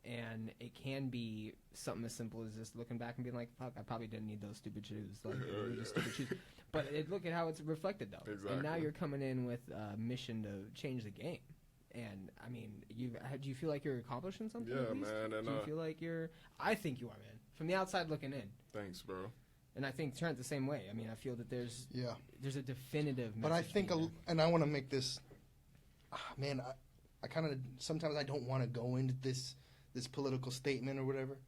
and it can be something as simple as just looking back and being like, "Fuck, I probably didn't need those stupid shoes." Like, they were just stupid shoes. But look at how it's reflected though. Exactly. And now you're coming in with a mission to change the game. And I mean, do you feel like you're accomplishing something? Yeah, at least? man. And Do you feel like you're? I think you are, man. From the outside looking in. thanks, bro. And I think Trent the same way. I mean, I feel that there's a definitive message. But I think, being there. and I want to make this, man, I kind of, sometimes I don't want to go into this political statement or whatever,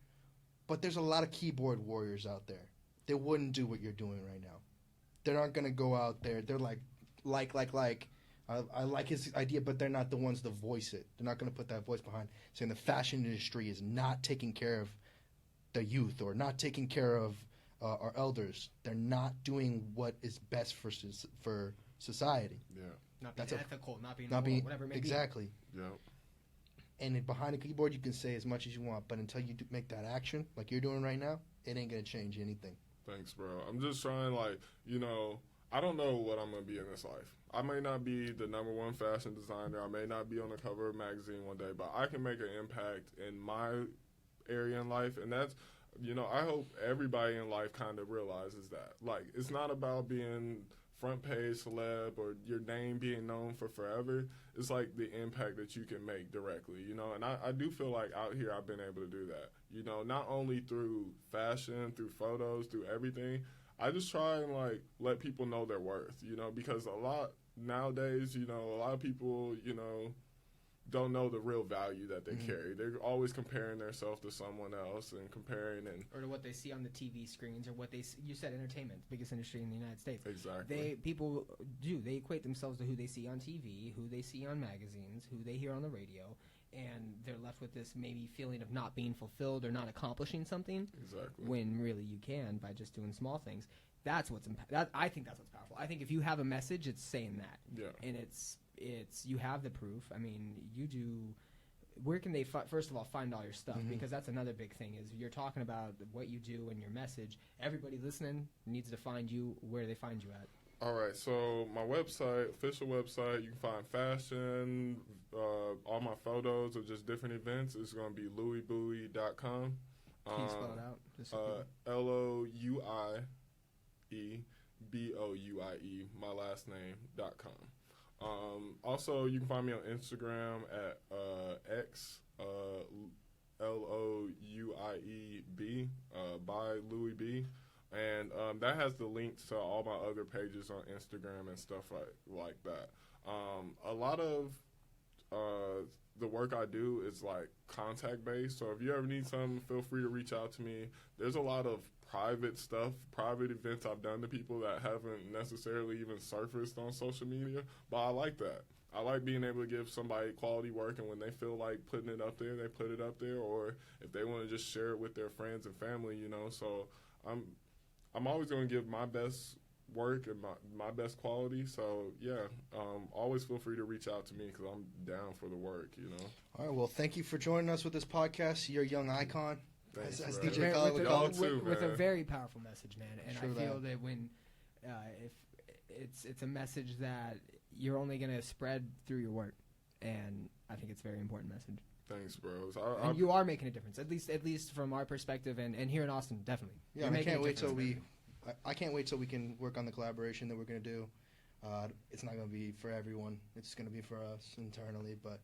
but there's a lot of keyboard warriors out there. They wouldn't do what you're doing right now. They're not going to go out there. They're like, I like his idea, but they're not the ones to voice it. They're not going to put that voice behind saying the fashion industry is not taking care of the youth or not taking care of our elders. They're not doing what is best for society. Yeah. Not being ethical, not being Not moral, being whatever it may exactly. Yeah. And behind a keyboard, you can say as much as you want, but until you make that action, like you're doing right now, it ain't gonna change anything. Thanks, bro. I'm just trying, like, you know, I don't know what I'm gonna be in this life. I may not be the #1 fashion designer. I may not be on the cover of a magazine one day, but I can make an impact in my area in life, and that's, you know, I hope everybody in life kind of realizes that. Like, it's not about being front page celeb or your name being known for forever. It's like the impact that you can make directly, you know. And I do feel like out here I've been able to do that, you know, not only through fashion, through photos, through everything. I just try and, like, let people know their worth, you know, because a lot nowadays, you know, a lot of people, you know, don't know the real value that they carry. They're always comparing themselves to someone else and comparing or to what they see on the TV screens or what they see. You said entertainment, biggest industry in the United States. Exactly. People they equate themselves to who they see on TV, who they see on magazines, who they hear on the radio, and they're left with this maybe feeling of not being fulfilled or not accomplishing something. Exactly. When really you can by just doing small things. That's what's I think that's what's powerful. I think if you have a message, it's saying that. Yeah. And it's you have the proof. I mean, you do. Where can they first of all find all your stuff? Because that's another big thing is you're talking about what you do and your message. Everybody listening needs to find you where they find you at. All right, so my website, official website, you can find fashion, all my photos of just different events. It's going to be louisbouie.com. Can you spell it out? Just so people- Bouie, my last name.com. Also, you can find me on Instagram at X LOUIEB by Louis B. And that has the links to all my other pages on Instagram and stuff like that. A lot of the work I do is like contact based. So if you ever need something, feel free to reach out to me. There's a lot of private stuff, private events I've done to people that haven't necessarily even surfaced on social media, but I like that. I like being able to give somebody quality work, and when they feel like putting it up there, they put it up there, or if they want to just share it with their friends and family, you know. So I'm always going to give my best work and my best quality. So yeah, always feel free to reach out to me because I'm down for the work, you know. All right, well, thank you for joining us with this podcast. You're a young icon. Thanks, As man. DJ Khaled would call it. With a very powerful message, man. And Sure I feel that when if it's a message that you're only going to spread through your work, and I think it's a very important message. Thanks, bros. And you are making a difference, at least from our perspective, and here in Austin, definitely. Yeah, I can't wait till I can't wait till we can work on the collaboration that we're going to do. It's not going to be for everyone. It's going to be for us internally, but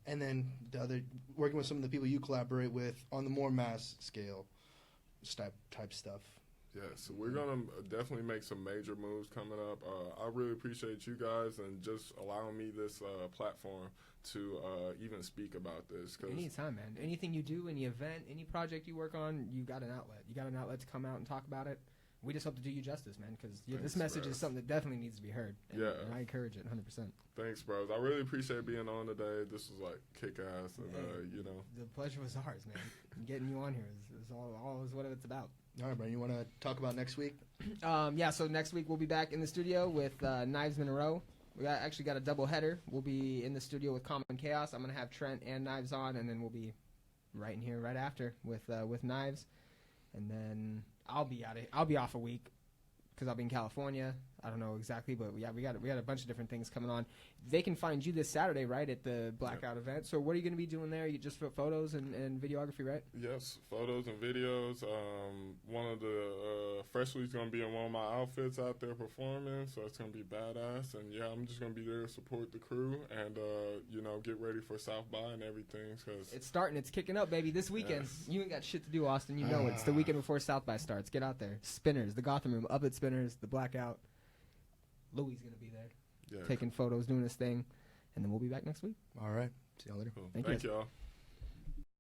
and then working with some of the people you collaborate with on the more mass scale type stuff. Yeah, so we're going to definitely make some major moves coming up. I really appreciate you guys and just allowing me this platform to even speak about this. Anytime, man. Anything you do, any event, any project you work on, you got an outlet. You got an outlet to come out and talk about it. We just hope to do you justice, man, because this message is something that definitely needs to be heard. And I encourage it 100%. Thanks, bros. I really appreciate being on today. This was like kick-ass, and you know. The pleasure was ours, man. Getting you on here is all is what it's about. All right, Brian, you want to talk about next week? Yeah, so next week we'll be back in the studio with Knives Monroe. We actually got a double header. We'll be in the studio with Common Chaos. I'm going to have Trent and Knives on, and then we'll be right in here right after with Knives. And then I'll be off a week because I'll be in California. I don't know exactly, but we got a bunch of different things coming on. They can find you this Saturday, right, at the Blackout event. So what are you going to be doing there? You just photos and videography, right? Yes, photos and videos. One of the Freshly's going to be in one of my outfits out there performing, so it's going to be badass. And yeah, I'm just going to be there to support the crew and get ready for South by and everything. Cause it's starting. It's kicking up, baby. This weekend. Yes. You ain't got shit to do, Austin. You know it's the weekend before South by starts. Get out there. Spinners, the Gotham Room, up at Spinners, the Blackout. Louis going to be there, taking photos, doing his thing, and then we'll be back next week. All right. See y'all later. Cool. Thank y'all.